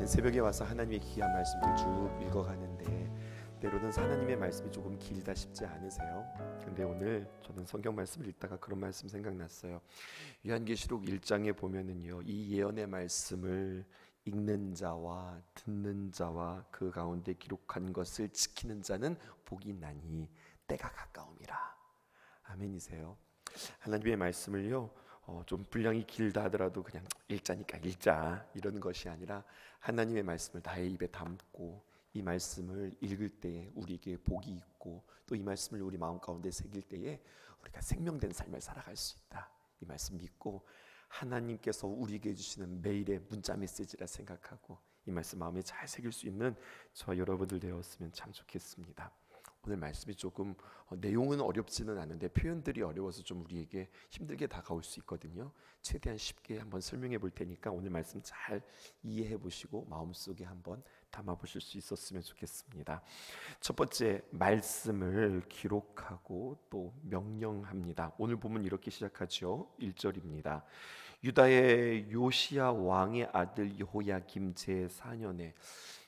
새벽에 와서 하나님의 귀한 말씀들 쭉 읽어가는데 때로는 하나님의 말씀이 조금 길다 싶지 않으세요? 근데 오늘 저는 성경 말씀을 읽다가 그런 말씀 생각났어요. 요한계시록 1장에 보면은요, 이 예언의 말씀을 읽는 자와 듣는 자와 그 가운데 기록한 것을 지키는 자는 복이 있나니 때가 가까움이라. 아멘이세요? 하나님의 말씀을요, 좀 분량이 길다 하더라도 그냥 읽자니까 읽자 이런 것이 아니라 하나님의 말씀을 나의 입에 담고 이 말씀을 읽을 때에 우리에게 복이 있고 또 이 말씀을 우리 마음 가운데 새길 때에 우리가 생명된 삶을 살아갈 수 있다. 이 말씀 믿고 하나님께서 우리에게 주시는 매일의 문자 메시지라 생각하고 이 말씀 마음에 잘 새길 수 있는 저와 여러분들 되었으면 참 좋겠습니다. 오늘 말씀이 조금 내용은 어렵지는 않은데 표현들이 어려워서 좀 우리에게 힘들게 다가올 수 있거든요. 최대한 쉽게 한번 설명해 볼 테니까 오늘 말씀 잘 이해해 보시고 마음속에 한번 담아 보실 수 있었으면 좋겠습니다. 첫 번째, 말씀을 기록하고 또 명령합니다. 오늘 보면 이렇게 시작하죠. 1절입니다. 유다의 요시야 왕의 아들 여호야김 제4년에.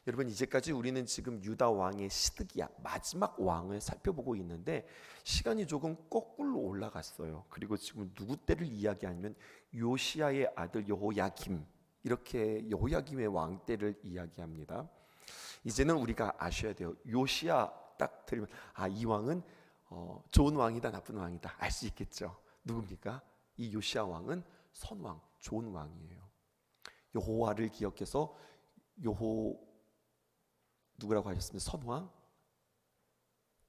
여러분, 이제까지 우리는 지금 유다 왕의 시드기야 마지막 왕을 살펴보고 있는데 시간이 조금 거꾸로 올라갔어요. 그리고 지금 누구 때를 이야기하면 요시야의 아들 여호야김, 이렇게 여호야김의 왕 때를 이야기합니다. 이제는 우리가 아셔야 돼요. 요시야 딱 들으면 이 왕은 좋은 왕이다 나쁜 왕이다 알 수 있겠죠. 누굽니까? 이 요시야 왕은 선왕, 좋은 왕이에요. 여호와를 기억해서 누구라고 하셨습니까? 선왕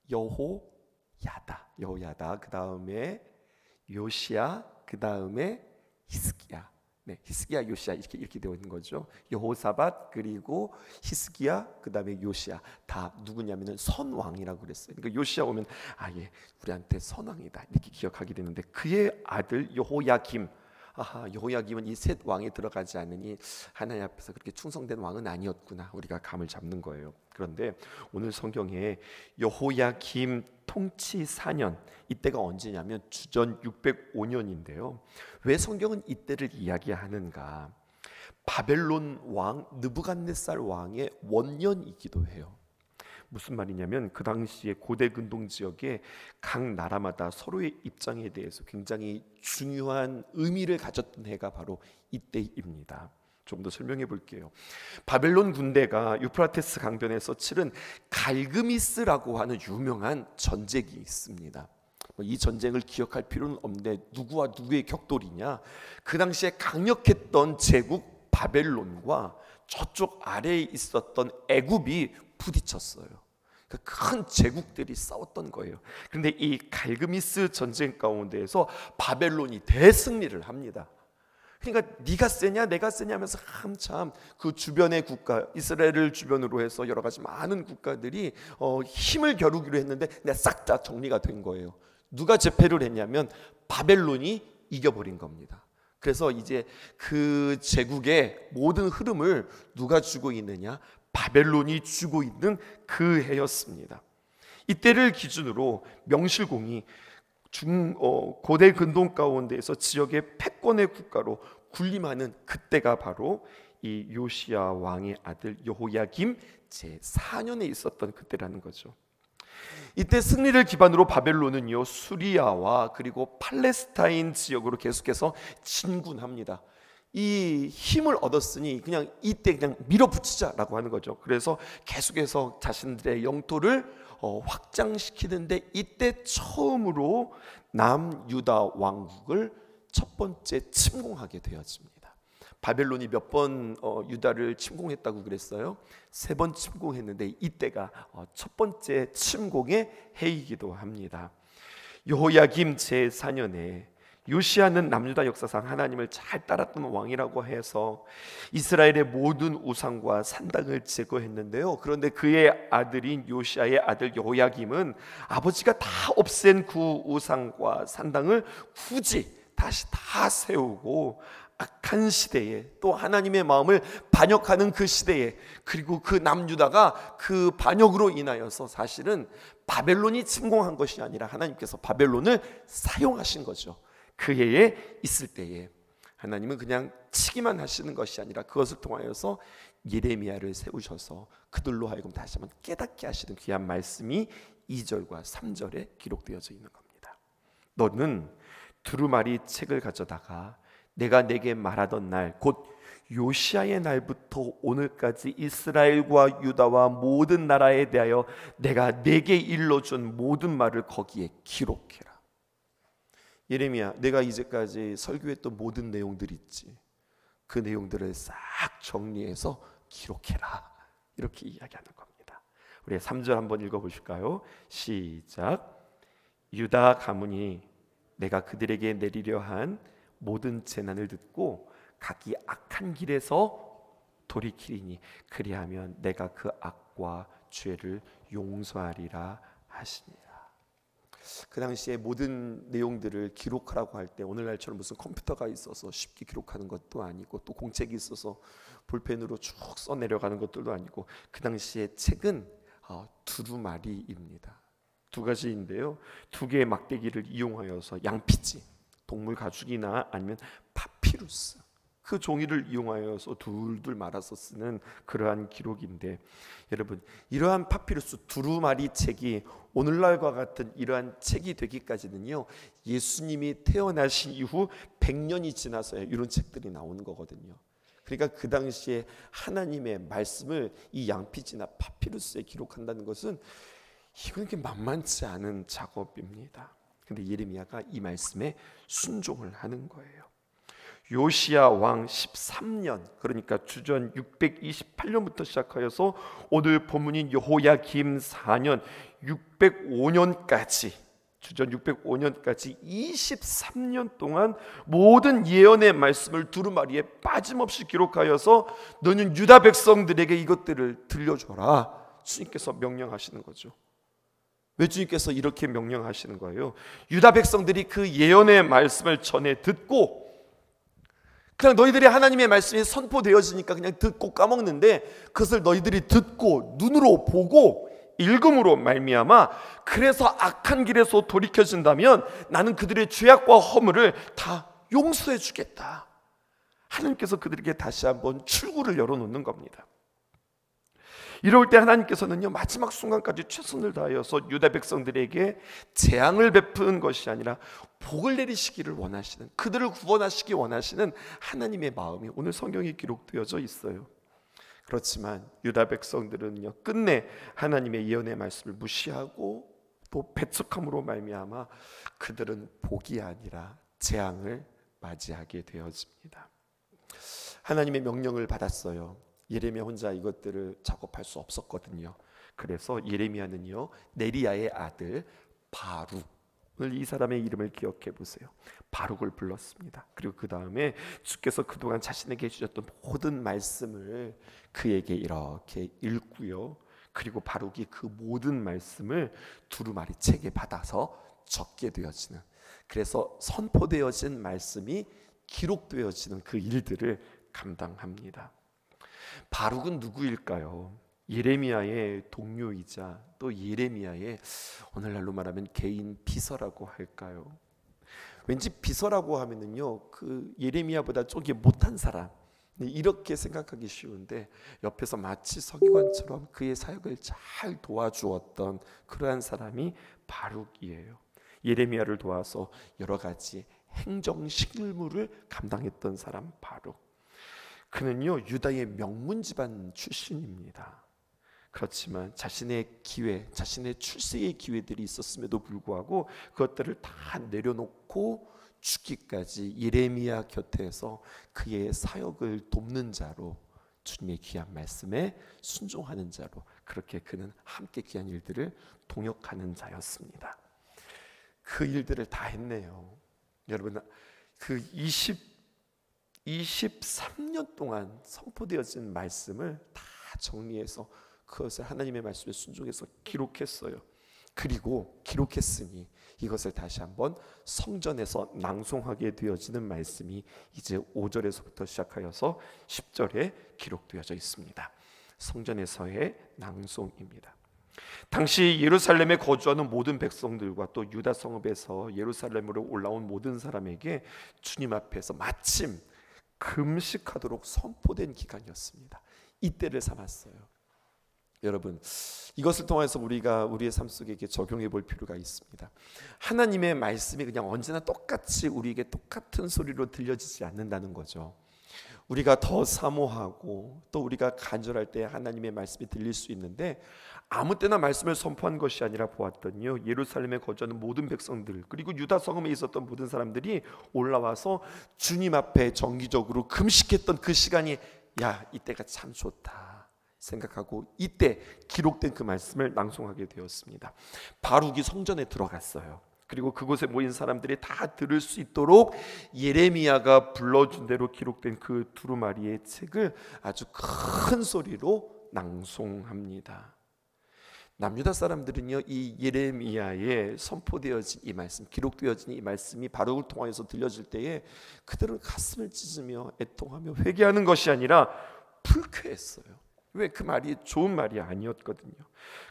여호야다. 그 다음에 요시야, 그 다음에 히스기야. 네, 히스기야, 요시야 이렇게 되어 있는 거죠. 여호사밧 그리고 히스기야, 그 다음에 요시야 다 누구냐면은 선왕이라고 그랬어요. 그러니까 요시야 오면 우리한테 선왕이다 이렇게 기억하게 되는데 그의 아들 여호야김. 여호야김은 이 셋 왕에 들어가지 않으니 하나님 앞에서 그렇게 충성된 왕은 아니었구나 우리가 감을 잡는 거예요. 그런데 오늘 성경에 여호야김 통치 4년, 이때가 언제냐면 주전 605년인데요 왜 성경은 이때를 이야기하는가? 바벨론 왕 느부갓네살 왕의 원년이기도 해요. 무슨 말이냐면 그 당시에 고대 근동 지역에 각 나라마다 서로의 입장에 대해서 굉장히 중요한 의미를 가졌던 해가 바로 이때입니다. 좀 더 설명해 볼게요. 바벨론 군대가 유프라테스 강변에서 치른 갈그미스라고 하는 유명한 전쟁이 있습니다. 이 전쟁을 기억할 필요는 없는데 누구와 누구의 격돌이냐? 그 당시에 강력했던 제국 바벨론과 저쪽 아래에 있었던 애굽이 부딪혔어요. 큰 제국들이 싸웠던 거예요. 그런데 이 갈그미스 전쟁 가운데에서 바벨론이 대승리를 합니다. 그러니까 네가 세냐 내가 세냐 하면서 한참 그 주변의 국가 이스라엘을 주변으로 해서 여러 가지 많은 국가들이 힘을 겨루기로 했는데 싹 다 정리가 된 거예요. 누가 제패를 했냐면 바벨론이 이겨버린 겁니다. 그래서 이제 그 제국의 모든 흐름을 누가 쥐고 있느냐? 바벨론이 쥐고 있는 그 해였습니다. 이때를 기준으로 명실공히 고대 근동 가운데에서 지역의 패권의 국가로 군림하는 그때가 바로 이 요시야 왕의 아들 여호야김 제4년에 있었던 그때라는 거죠. 이때 승리를 기반으로 바벨론은요 수리아와 그리고 팔레스타인 지역으로 계속해서 진군합니다. 이 힘을 얻었으니 그냥 이때 그냥 밀어붙이자라고 하는 거죠. 그래서 계속해서 자신들의 영토를 확장시키는데 이때 처음으로 남유다 왕국을 첫 번째 침공하게 되었습니다. 바벨론이 몇 번 유다를 침공했다고 그랬어요? 3번 침공했는데 이때가 첫 번째 침공의 해이기도 합니다. 여호야김 제4년에 요시야는 남유다 역사상 하나님을 잘 따랐던 왕이라고 해서 이스라엘의 모든 우상과 산당을 제거했는데요. 그런데 그의 아들인 요시야의 아들 여호야김은 아버지가 다 없앤 그 우상과 산당을 굳이 다시 다 세우고 악한 시대에 또 하나님의 마음을 반역하는 그 시대에 그리고 그 남유다가 그 반역으로 인하여서 사실은 바벨론이 침공한 것이 아니라 하나님께서 바벨론을 사용하신 거죠. 그 해에 있을 때에 하나님은 그냥 치기만 하시는 것이 아니라 그것을 통하여서 예레미야를 세우셔서 그들로 하여금 다시 한번 깨닫게 하시는 귀한 말씀이 2절과 3절에 기록되어져 있는 겁니다. 너는 두루마리 책을 가져다가 내가 내게 말하던 날, 곧 요시아의 날부터 오늘까지 이스라엘과 유다와 모든 나라에 대하여 내가 내게 일러준 모든 말을 거기에 기록해라. 예레미야, 내가 이제까지 설교했던 모든 내용들 있지, 그 내용들을 싹 정리해서 기록해라. 이렇게 이야기하는 겁니다. 우리 3절 한번 읽어보실까요? 시작. 유다 가문이 내가 그들에게 내리려 한 모든 재난을 듣고 각기 악한 길에서 돌이키리니 그리하면 내가 그 악과 죄를 용서하리라 하시니라. 그 당시에 모든 내용들을 기록하라고 할 때 오늘날처럼 무슨 컴퓨터가 있어서 쉽게 기록하는 것도 아니고 또 공책이 있어서 볼펜으로 쭉 써내려가는 것들도 아니고 그 당시에 책은 두루마리입니다. 두 가지인데요, 두 개의 막대기를 이용하여서 양피지, 동물 가죽이나 아니면 파피루스, 그 종이를 이용하여서 둘둘 말아서 쓰는 그러한 기록인데, 여러분, 이러한 파피루스 두루마리 책이 오늘날과 같은 이러한 책이 되기까지는요, 예수님이 태어나신 이후 100년이 지나서야 이런 책들이 나오는 거거든요. 그러니까 그 당시에 하나님의 말씀을 이 양피지나 파피루스에 기록한다는 것은 이건 그렇게 만만치 않은 작업입니다. 근데 예레미야가 이 말씀에 순종을 하는 거예요. 요시야 왕 13년, 그러니까 주전 628년부터 시작하여서 오늘 본문인 여호야김 4년 605년까지, 주전 605년까지 23년 동안 모든 예언의 말씀을 두루마리에 빠짐없이 기록하여서 너는 유다 백성들에게 이것들을 들려줘라, 주님께서 명령하시는 거죠. 왜 주님께서 이렇게 명령하시는 거예요? 유다 백성들이 그 예언의 말씀을 전해 듣고 그냥 너희들이 하나님의 말씀이 선포되어지니까 그냥 듣고 까먹는데, 그것을 너희들이 듣고 눈으로 보고 읽음으로 말미암아 그래서 악한 길에서 돌이켜진다면 나는 그들의 죄악과 허물을 다 용서해 주겠다. 하나님께서 그들에게 다시 한번 출구를 열어놓는 겁니다. 이럴 때 하나님께서는요, 마지막 순간까지 최선을 다하여서 유다 백성들에게 재앙을 베푸는 것이 아니라 복을 내리시기를 원하시는, 그들을 구원하시기 원하시는 하나님의 마음이 오늘 성경에 기록되어져 있어요. 그렇지만 유다 백성들은요, 끝내 하나님의 예언의 말씀을 무시하고 또 배척함으로 말미암아 그들은 복이 아니라 재앙을 맞이하게 되어집니다. 하나님의 명령을 받았어요. 예레미야 혼자 이것들을 작업할 수 없었거든요. 그래서 예레미야는요, 네리야의 아들 바룩, 오늘 이 사람의 이름을 기억해 보세요. 바룩을 불렀습니다. 그리고 그 다음에 주께서 그동안 자신에게 주셨던 모든 말씀을 그에게 이렇게 읽고요, 그리고 바룩이 그 모든 말씀을 두루마리 책에 받아서 적게 되어지는, 그래서 선포되어진 말씀이 기록되어지는 그 일들을 감당합니다. 바룩은 누구일까요? 예레미야의 동료이자 또 예레미야의 오늘날로 말하면 개인 비서라고 할까요? 왠지 비서라고 하면은요, 그 예레미야보다 조금 못한 사람 이렇게 생각하기 쉬운데, 옆에서 마치 서기관처럼 그의 사역을 잘 도와주었던 그러한 사람이 바룩이에요. 예레미야를 도와서 여러 가지 행정 실무를 감당했던 사람 바룩. 그는요, 유다의 명문 집안 출신입니다. 그렇지만 자신의 기회, 자신의 출세의 기회들이 있었음에도 불구하고 그것들을 다 내려놓고 죽기까지 예레미야 곁에서 그의 사역을 돕는 자로, 주님의 귀한 말씀에 순종하는 자로, 그렇게 그는 함께 귀한 일들을 동역하는 자였습니다. 그 일들을 다 했네요. 여러분, 그 23년 동안 선포되어진 말씀을 다 정리해서 그것을 하나님의 말씀에 순종해서 기록했어요. 그리고 기록했으니 이것을 다시 한번 성전에서 낭송하게 되어지는 말씀이 이제 5절에서부터 시작하여서 10절에 기록되어져 있습니다. 성전에서의 낭송입니다. 당시 예루살렘에 거주하는 모든 백성들과 또 유다 성읍에서 예루살렘으로 올라온 모든 사람에게 주님 앞에서 마침 금식하도록 선포된 기간이었습니다. 이때를 삼았어요. 여러분, 이것을 통해서 우리가 우리의 삶 속에 적용해 볼 필요가 있습니다. 하나님의 말씀이 그냥 언제나 똑같이 우리에게 똑같은 소리로 들려지지 않는다는 거죠. 우리가 더 사모하고 또 우리가 간절할 때 하나님의 말씀이 들릴 수 있는데, 아무 때나 말씀을 선포한 것이 아니라 보았더니요, 예루살렘에 거주하는 모든 백성들 그리고 유다 성읍에 있었던 모든 사람들이 올라와서 주님 앞에 정기적으로 금식했던 그 시간이, 야, 이때가 참 좋다 생각하고 이때 기록된 그 말씀을 낭송하게 되었습니다. 바룩이 성전에 들어갔어요. 그리고 그곳에 모인 사람들이 다 들을 수 있도록 예레미야가 불러준 대로 기록된 그 두루마리의 책을 아주 큰 소리로 낭송합니다. 남유다 사람들은요, 이 예레미야에 선포되어진 이 말씀, 기록되어진 이 말씀이 바룩을 통하여서 들려질 때에 그들은 가슴을 찢으며 애통하며 회개하는 것이 아니라 불쾌했어요. 왜? 그 말이 좋은 말이 아니었거든요.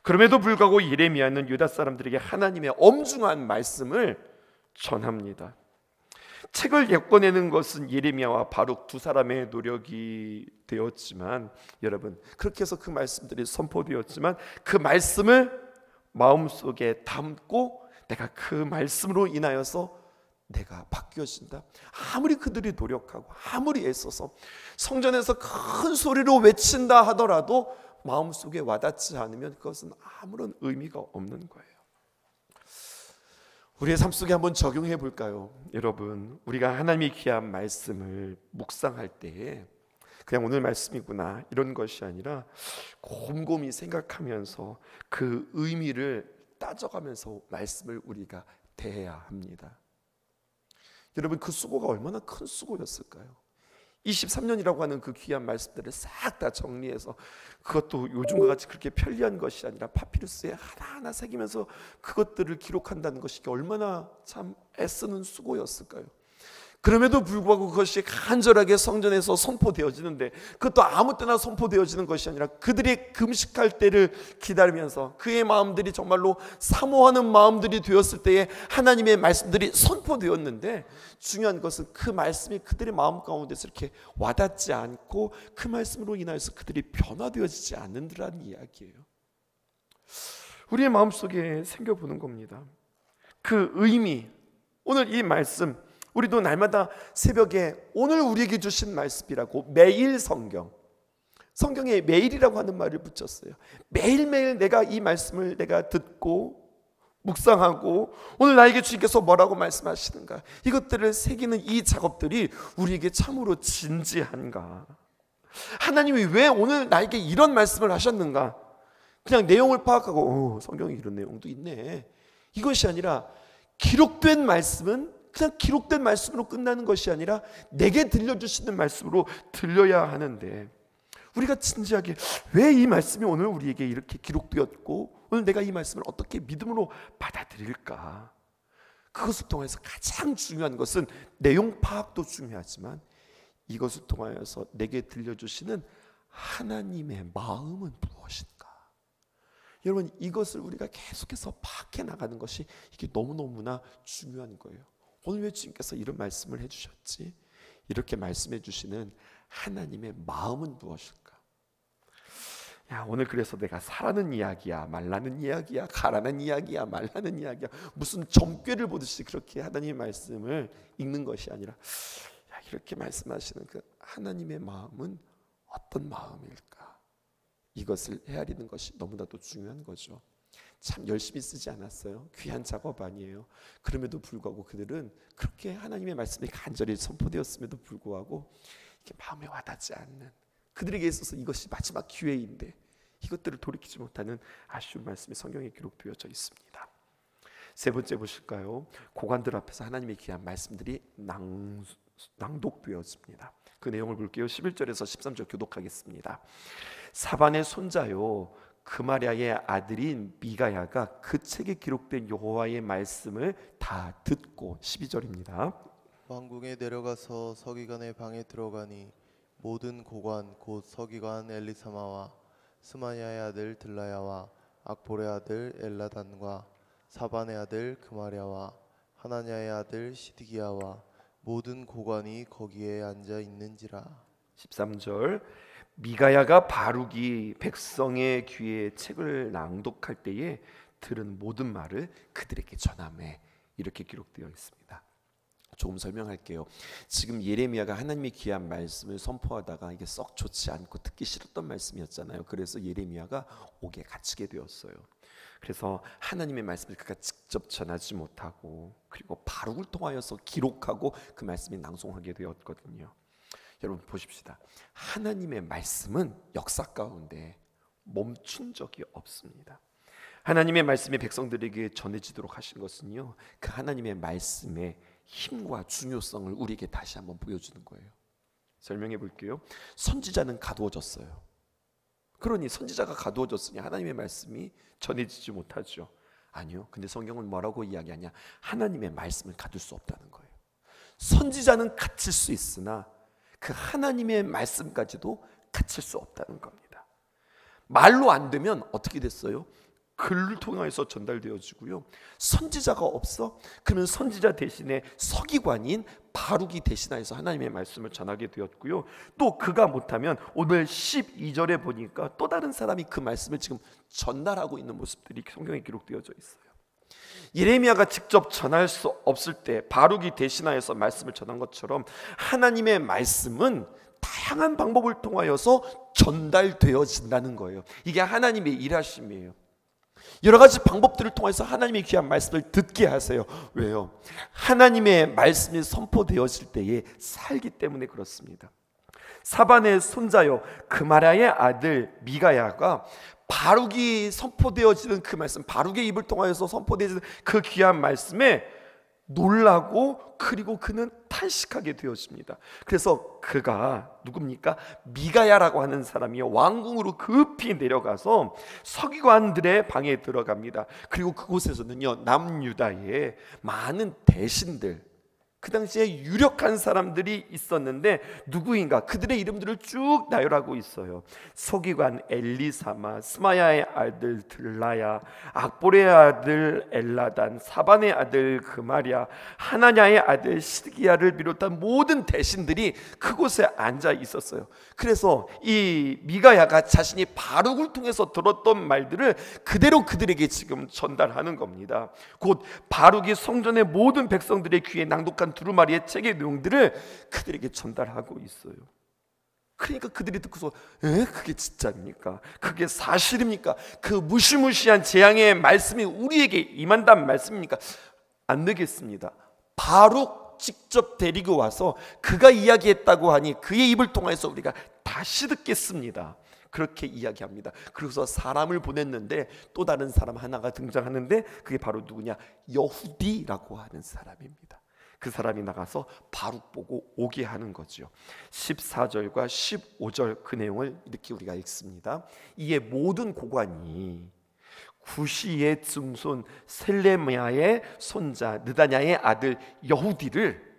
그럼에도 불구하고 예레미야는 유다 사람들에게 하나님의 엄중한 말씀을 전합니다. 책을 엮어내는 것은 예레미야와 바룩 두 사람의 노력이 되었지만, 여러분, 그렇게 해서 그 말씀들이 선포되었지만 그 말씀을 마음속에 담고 내가 그 말씀으로 인하여서 내가 바뀌어진다. 아무리 그들이 노력하고 아무리 애써서 성전에서 큰 소리로 외친다 하더라도 마음속에 와닿지 않으면 그것은 아무런 의미가 없는 거예요. 우리의 삶 속에 한번 적용해 볼까요? 여러분, 우리가 하나님의 귀한 말씀을 묵상할 때에 그냥 오늘 말씀이구나 이런 것이 아니라 곰곰이 생각하면서 그 의미를 따져가면서 말씀을 우리가 대해야 합니다. 여러분, 그 수고가 얼마나 큰 수고였을까요? 23년이라고 하는 그 귀한 말씀들을 싹 다 정리해서, 그것도 요즘과 같이 그렇게 편리한 것이 아니라 파피루스에 하나하나 새기면서 그것들을 기록한다는 것이 얼마나 참 애쓰는 수고였을까요? 그럼에도 불구하고 그것이 간절하게 성전에서 선포되어지는데, 그것도 아무 때나 선포되어지는 것이 아니라 그들이 금식할 때를 기다리면서 그의 마음들이 정말로 사모하는 마음들이 되었을 때에 하나님의 말씀들이 선포되었는데, 중요한 것은 그 말씀이 그들의 마음 가운데서 이렇게 와닿지 않고 그 말씀으로 인하여서 그들이 변화되어지지 않는다는 이야기예요. 우리의 마음속에 생겨보는 겁니다. 그 의미, 오늘 이 말씀, 우리도 날마다 새벽에 오늘 우리에게 주신 말씀이라고 매일 성경에 매일이라고 하는 말을 붙였어요. 매일매일 내가 이 말씀을 내가 듣고 묵상하고 오늘 나에게 주님께서 뭐라고 말씀하시는가, 이것들을 새기는 이 작업들이 우리에게 참으로 진지한가? 하나님이 왜 오늘 나에게 이런 말씀을 하셨는가? 그냥 내용을 파악하고 성경에 이런 내용도 있네, 이것이 아니라 기록된 말씀은 그냥 기록된 말씀으로 끝나는 것이 아니라 내게 들려주시는 말씀으로 들려야 하는데, 우리가 진지하게 왜 이 말씀이 오늘 우리에게 이렇게 기록되었고 오늘 내가 이 말씀을 어떻게 믿음으로 받아들일까? 그것을 통해서 가장 중요한 것은 내용 파악도 중요하지만 이것을 통하여서 내게 들려주시는 하나님의 마음은 무엇인가? 여러분, 이것을 우리가 계속해서 파악해 나가는 것이 이게 너무너무나 중요한 거예요. 오늘 왜 주님께서 이런 말씀을 해주셨지? 이렇게 말씀해 주시는 하나님의 마음은 무엇일까? 야, 오늘 그래서 내가 사라는 이야기야, 말라는 이야기야, 가라는 이야기야, 말라는 이야기야, 무슨 점괘를 보듯이 그렇게 하나님의 말씀을 읽는 것이 아니라, 야, 이렇게 말씀하시는 그 하나님의 마음은 어떤 마음일까? 이것을 헤아리는 것이 너무나도 중요한 거죠. 참 열심히 쓰지 않았어요. 귀한 작업 아니에요. 그럼에도 불구하고 그들은 그렇게 하나님의 말씀이 간절히 선포되었음에도 불구하고 이게 마음에 와닿지 않는, 그들에게 있어서 이것이 마지막 기회인데 이것들을 돌이키지 못하는 아쉬운 말씀이 성경에 기록되어져 있습니다. 세 번째 보실까요? 고관들 앞에서 하나님의 귀한 말씀들이 낭독되어집니다. 그 내용을 볼게요. 11절에서 13절 교독하겠습니다. 사반의 손자요 그마랴의 아들인 미가야가 그 책에 기록된 여호와의 말씀을 다 듣고, 12절입니다. 왕궁에 내려가서 서기관의 방에 들어가니 모든 고관 곧 서기관 엘리사마와 스마냐의 아들 들라야와 악볼의 아들 엘라단과 사반의 아들 그마랴와 하나냐의 아들 시드기야와 모든 고관이 거기에 앉아 있는지라. 13절 미가야가 바룩이 백성의 귀에 책을 낭독할 때에 들은 모든 말을 그들에게 전하매 이렇게 기록되어 있습니다. 조금 설명할게요. 지금 예레미야가 하나님의 귀한 말씀을 선포하다가 이게 썩 좋지 않고 듣기 싫었던 말씀이었잖아요. 그래서 예레미야가 옥에 갇히게 되었어요. 그래서 하나님의 말씀을 그가 직접 전하지 못하고 그리고 바룩을 통하여서 기록하고 그 말씀이 낭송하게 되었거든요. 여러분 보십시다. 하나님의 말씀은 역사 가운데 멈춘 적이 없습니다. 하나님의 말씀이 백성들에게 전해지도록 하신 것은요, 그 하나님의 말씀의 힘과 중요성을 우리에게 다시 한번 보여주는 거예요. 설명해 볼게요. 선지자는 가두어졌어요. 그러니 선지자가 가두어졌으니 하나님의 말씀이 전해지지 못하죠. 아니요. 근데 성경은 뭐라고 이야기하냐? 하나님의 말씀을 가둘 수 없다는 거예요. 선지자는 갇힐 수 있으나 그 하나님의 말씀까지도 갇힐 수 없다는 겁니다. 말로 안 되면 어떻게 됐어요? 글을 통해서 전달되어지고요. 선지자가 없어? 그러면 선지자 대신에 서기관인 바룩이 대신하여서 하나님의 말씀을 전하게 되었고요. 또 그가 못하면 오늘 12절에 보니까 또 다른 사람이 그 말씀을 지금 전달하고 있는 모습들이 성경에 기록되어져 있어요. 예레미야가 직접 전할 수 없을 때 바룩이 대신하여서 말씀을 전한 것처럼 하나님의 말씀은 다양한 방법을 통하여서 전달되어진다는 거예요. 이게 하나님의 일하심이에요. 여러 가지 방법들을 통해서 하나님의 귀한 말씀을 듣게 하세요. 왜요? 하나님의 말씀이 선포되어질 때에 살기 때문에 그렇습니다. 사반의 손자요 그마랴의 아들 미가야가 바룩이 선포되어지는 그 말씀, 바룩의 입을 통하여서 선포되어지는 그 귀한 말씀에 놀라고 그리고 그는 탄식하게 되어집니다. 그래서 그가 누굽니까? 미가야라고 하는 사람이 왕궁으로 급히 내려가서 서기관들의 방에 들어갑니다. 그리고 그곳에서는요 남유다의 많은 대신들, 그 당시에 유력한 사람들이 있었는데 누구인가? 그들의 이름들을 쭉 나열하고 있어요. 서기관 엘리사마, 스마야의 아들 들라야, 악보레의 아들 엘라단, 사반의 아들 그마랴, 하나냐의 아들 시드기야를 비롯한 모든 대신들이 그곳에 앉아 있었어요. 그래서 이 미가야가 자신이 바룩을 통해서 들었던 말들을 그대로 그들에게 지금 전달하는 겁니다. 곧 바룩이 성전의 모든 백성들의 귀에 낭독한 두루마리의 책의 내용들을 그들에게 전달하고 있어요. 그러니까 그들이 듣고서 그게 진짜입니까? 그게 사실입니까? 그 무시무시한 재앙의 말씀이 우리에게 임한다는 말씀입니까? 안 되겠습니다. 바룩 직접 데리고 와서 그가 이야기했다고 하니 그의 입을 통해서 우리가 다시 듣겠습니다. 그렇게 이야기합니다. 그래서 사람을 보냈는데 또 다른 사람 하나가 등장하는데 그게 바로 누구냐? 여후디라고 하는 사람입니다. 그 사람이 나가서 바룩 보고 오게 하는 거죠. 14절과 15절 그 내용을 이렇게 우리가 읽습니다. 이에 모든 고관이 구시의 증손 셀레미야의 손자 느다냐의 아들 여후디를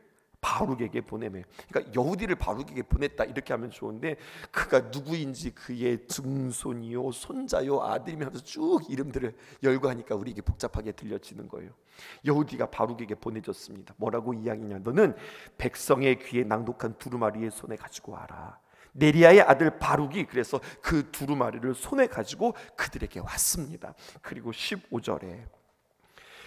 바룩에게 보내매. 그러니까 여후디를 바룩에게 보냈다 이렇게 하면 좋은데 그가 누구인지 그의 증손이요 손자요 아들이며 하면서 쭉 이름들을 열거하니까 우리에게 복잡하게 들려지는 거예요. 여후디가 바룩에게 보내졌습니다. 뭐라고 이야기냐? 너는 백성의 귀에 낭독한 두루마리의 손에 가지고 와라. 네리야의 아들 바룩이 그래서 그 두루마리를 손에 가지고 그들에게 왔습니다. 그리고 15절에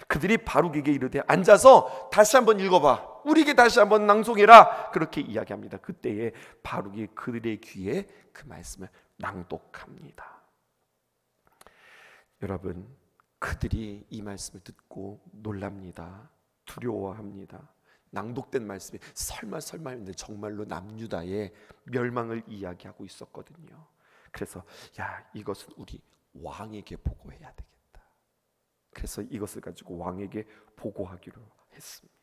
그들이 바룩에게 이르되 앉아서 다시 한번 읽어봐, 우리에게 다시 한번 낭송해라, 그렇게 이야기합니다. 그때에 바룩이 그들의 귀에 그 말씀을 낭독합니다. 여러분, 그들이 이 말씀을 듣고 놀랍니다. 두려워합니다. 낭독된 말씀이 설마 했는데 정말로 남유다의 멸망을 이야기하고 있었거든요. 그래서 이것은 우리 왕에게 보고해야 되겠다. 그래서 이것을 가지고 왕에게 보고하기로 했습니다.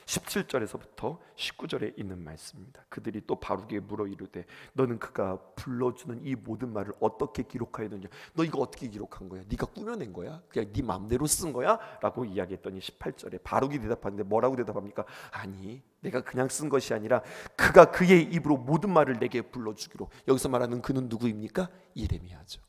17절에서부터 19절에 있는 말씀입니다. 그들이 또 바룩에게 물어 이르되 너는 그가 불러주는 이 모든 말을 어떻게 기록하였느냐? 너 이거 어떻게 기록한 거야? 네가 꾸며낸 거야? 그냥 네 마음대로 쓴 거야? 라고 이야기했더니 18절에 바룩이 대답하는데 뭐라고 대답합니까? 아니, 내가 그냥 쓴 것이 아니라 그가 그의 입으로 모든 말을 내게 불러주기로. 여기서 말하는 그는 누구입니까? 예레미야죠.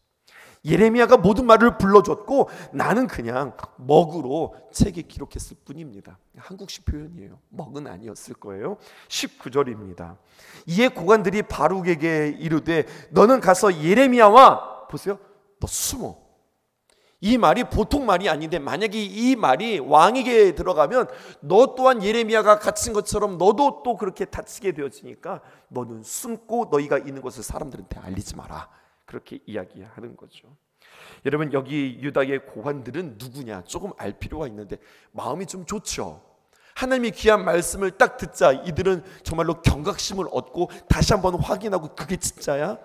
예레미야가 모든 말을 불러줬고 나는 그냥 먹으로 책에 기록했을 뿐입니다. 한국식 표현이에요. 먹은 아니었을 거예요. 19절입니다. 이에 고관들이 바룩에게 이르되 너는 가서 예레미야와 보세요. 너 숨어. 이 말이 보통 말이 아닌데 만약에 이 말이 왕에게 들어가면 너 또한 예레미야가 갇힌 것처럼 너도 또 그렇게 다치게 되어지니까 너는 숨고 너희가 있는 것을 사람들한테 알리지 마라. 그렇게 이야기하는 거죠. 여러분, 여기 유다의 고관들은 누구냐 조금 알 필요가 있는데 마음이 좀 좋죠. 하나님의 귀한 말씀을 딱 듣자 이들은 정말로 경각심을 얻고 다시 한번 확인하고 그게 진짜야?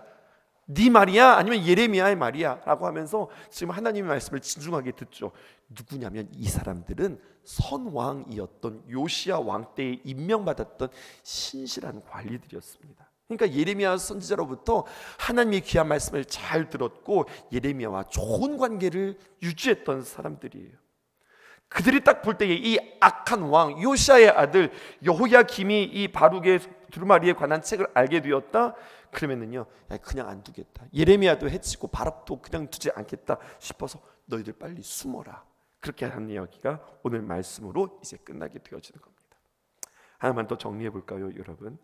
네 말이야? 아니면 예레미야의 말이야? 라고 하면서 지금 하나님의 말씀을 진중하게 듣죠. 누구냐면 이 사람들은 선왕이었던 요시야 왕 때에 임명받았던 신실한 관리들이었습니다. 그러니까 예레미야 선지자로부터 하나님의 귀한 말씀을 잘 들었고 예레미야와 좋은 관계를 유지했던 사람들이에요. 그들이 딱 볼 때에 이 악한 왕 요시야의 아들 여호야김이 이 바룩의 두루마리에 관한 책을 알게 되었다. 그러면은요, 그냥 안 두겠다. 예레미야도 해치고 바룩도 그냥 두지 않겠다 싶어서 너희들 빨리 숨어라. 그렇게 하는 이야기가 오늘 말씀으로 이제 끝나게 되어지는 겁니다. 하나만 더 정리해 볼까요, 여러분?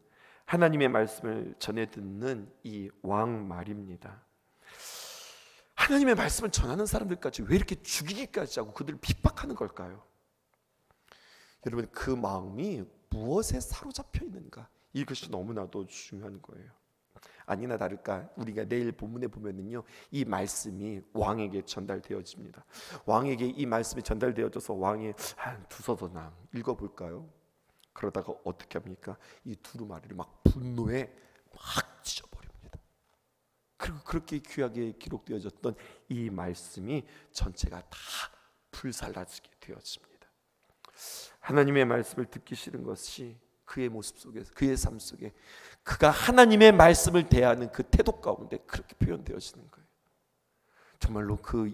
하나님의 말씀을 전해 듣는 이 왕 말입니다. 하나님의 말씀을 전하는 사람들까지 왜 이렇게 죽이기까지 하고 그들을 핍박하는 걸까요? 여러분, 그 마음이 무엇에 사로잡혀 있는가? 이것이 너무나도 중요한 거예요. 아니나 다를까 우리가 내일 본문에 보면은요, 이 말씀이 왕에게 전달되어집니다. 왕에게 이 말씀이 전달되어져서 왕이 두서서나 읽어볼까요? 그러다가 어떻게 합니까? 이 두루마리를 막 분노에 막 찢어버립니다. 그리고 그렇게 귀하게 기록되어졌던 이 말씀이 전체가 다 불살라지게 되어집니다. 하나님의 말씀을 듣기 싫은 것이 그의 모습 속에서, 그의 삶 속에 그가 하나님의 말씀을 대하는 그 태도 가운데 그렇게 표현되어지는 거예요. 정말로 그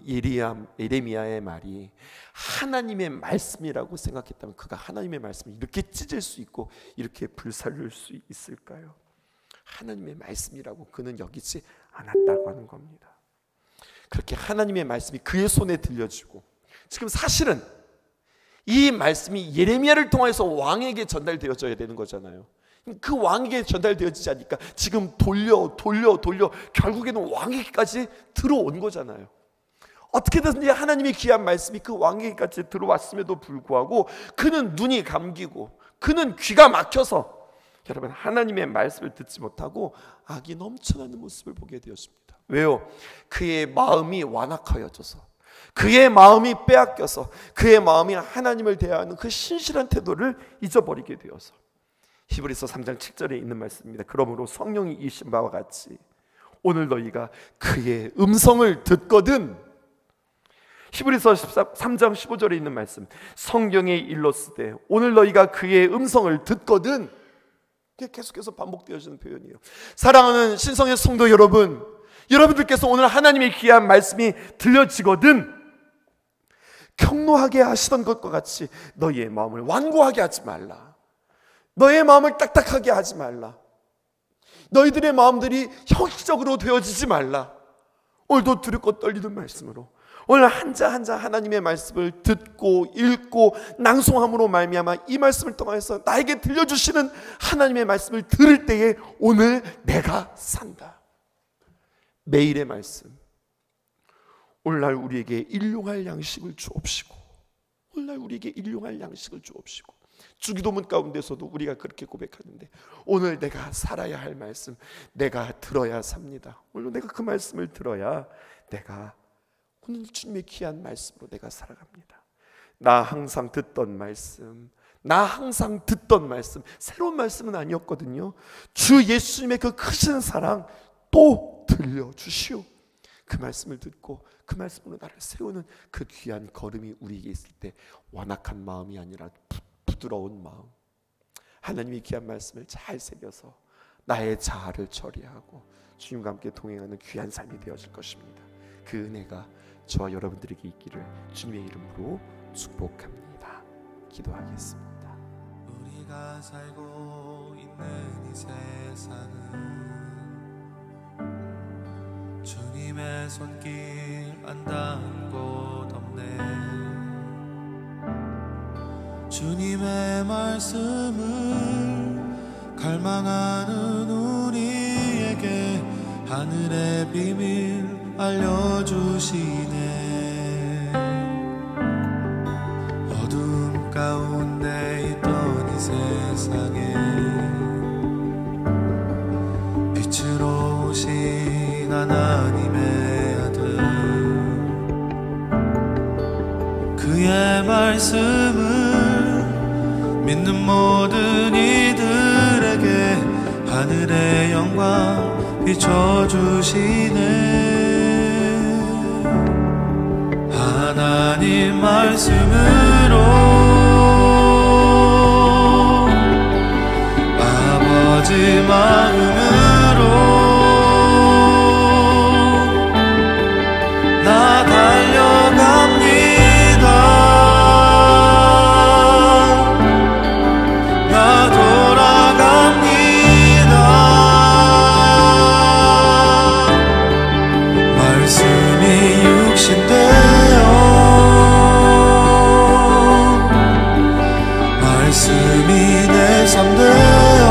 예레미야의 말이 하나님의 말씀이라고 생각했다면 그가 하나님의 말씀을 이렇게 찢을 수 있고 이렇게 불살릴 수 있을까요? 하나님의 말씀이라고 그는 여기지 않았다고 하는 겁니다. 그렇게 하나님의 말씀이 그의 손에 들려지고 지금 사실은 이 말씀이 예레미야를 통해서 왕에게 전달되어져야 되는 거잖아요. 그 왕에게 전달되어지지 않으니까 지금 돌려 결국에는 왕에게까지 들어온 거잖아요. 어떻게든지 하나님의 귀한 말씀이 그 왕에게까지 들어왔음에도 불구하고 그는 눈이 감기고 그는 귀가 막혀서 여러분 하나님의 말씀을 듣지 못하고 악이 넘쳐나는 모습을 보게 되었습니다. 왜요? 그의 마음이 완악하여져서, 그의 마음이 빼앗겨서, 그의 마음이 하나님을 대하는 그 신실한 태도를 잊어버리게 되어서. 히브리서 3장 7절에 있는 말씀입니다. 그러므로 성령이 이신 바와 같이 오늘 너희가 그의 음성을 듣거든. 히브리서 3장 15절에 있는 말씀, 성경에 일렀으되 오늘 너희가 그의 음성을 듣거든. 계속해서 반복되어지는 표현이에요. 사랑하는 신성의 성도 여러분, 여러분들께서 오늘 하나님의 귀한 말씀이 들려지거든 경노하게 하시던 것과 같이 너희의 마음을 완고하게 하지 말라. 너의 마음을 딱딱하게 하지 말라. 너희들의 마음들이 형식적으로 되어지지 말라. 오늘도 두렵고 떨리는 말씀으로 오늘 한자 한자 하나님의 말씀을 듣고 읽고 낭송함으로 말미암아 이 말씀을 통해서 나에게 들려주시는 하나님의 말씀을 들을 때에 오늘 내가 산다. 매일의 말씀, 오늘날 우리에게 일용할 양식을 주옵시고, 오늘날 우리에게 일용할 양식을 주옵시고. 주기도문 가운데서도 우리가 그렇게 고백하는데 오늘 내가 살아야 할 말씀 내가 들어야 삽니다. 오늘 내가 그 말씀을 들어야 내가 오늘 주님의 귀한 말씀으로 내가 살아갑니다. 나 항상 듣던 말씀, 새로운 말씀은 아니었거든요. 주 예수님의 그 크신 사랑 또 들려주시오. 그 말씀을 듣고 그 말씀으로 나를 세우는 그 귀한 걸음이 우리에게 있을 때 완악한 마음이 아니라 부드러운 마음, 하나님의 귀한 말씀을 잘 새겨서 나의 자아를 처리하고 주님과 함께 동행하는 귀한 삶이 되어질 것입니다. 그 은혜가 저와 여러분들에게 있기를 주님의 이름으로 축복합니다. 기도하겠습니다. 우리가 살고 있는 이 세상은 주님 주님의 손길 안 닿은 곳 없네. 주님의 말씀을 갈망하는 우리에게 하늘의 비밀 알려주시네. 어둠 가운데 있던 이 세상에 빛으로 오신 하나님의 아들, 그의 말씀을 믿는 모든 이들에게 하늘의 영광 비춰주시네. 하나님 말씀으로 아버지 마음으로 나 달려갑니다. 나 돌아갑니다. 말씀이 육신 되어 말씀이 내 삶 되어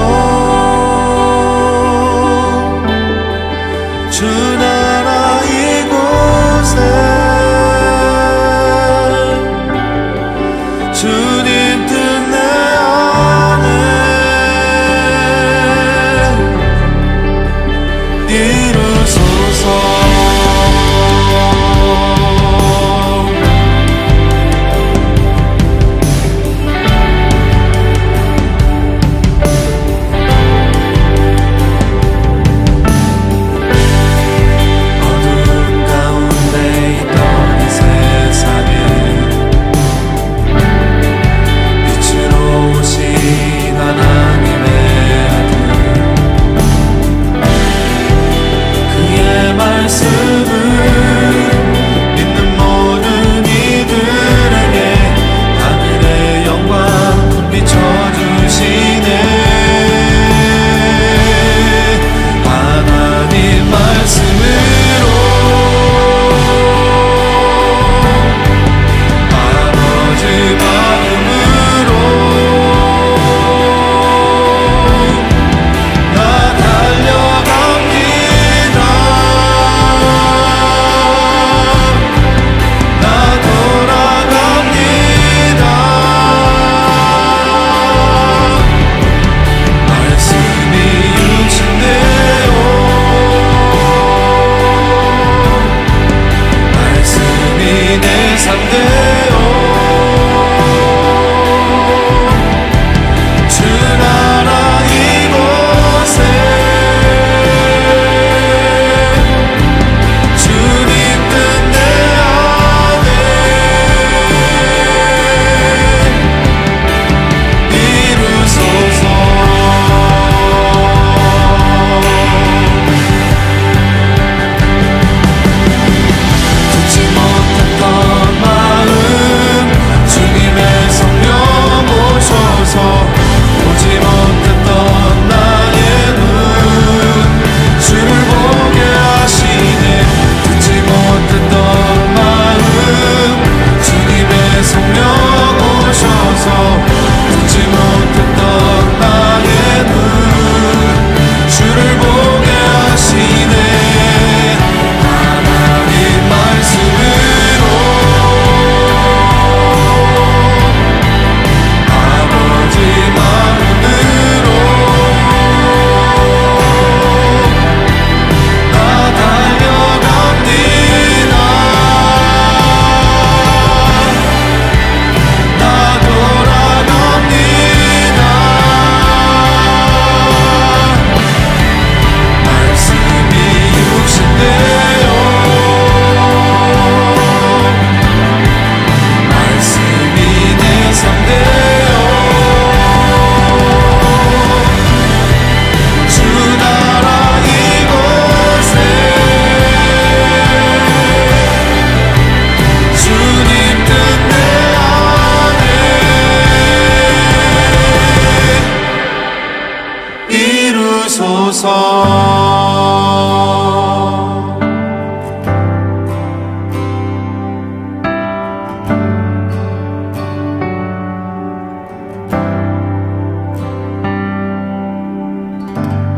주 나라 이곳에 주님 뜻 내 안에 이루소서. 이루소서. 아멘.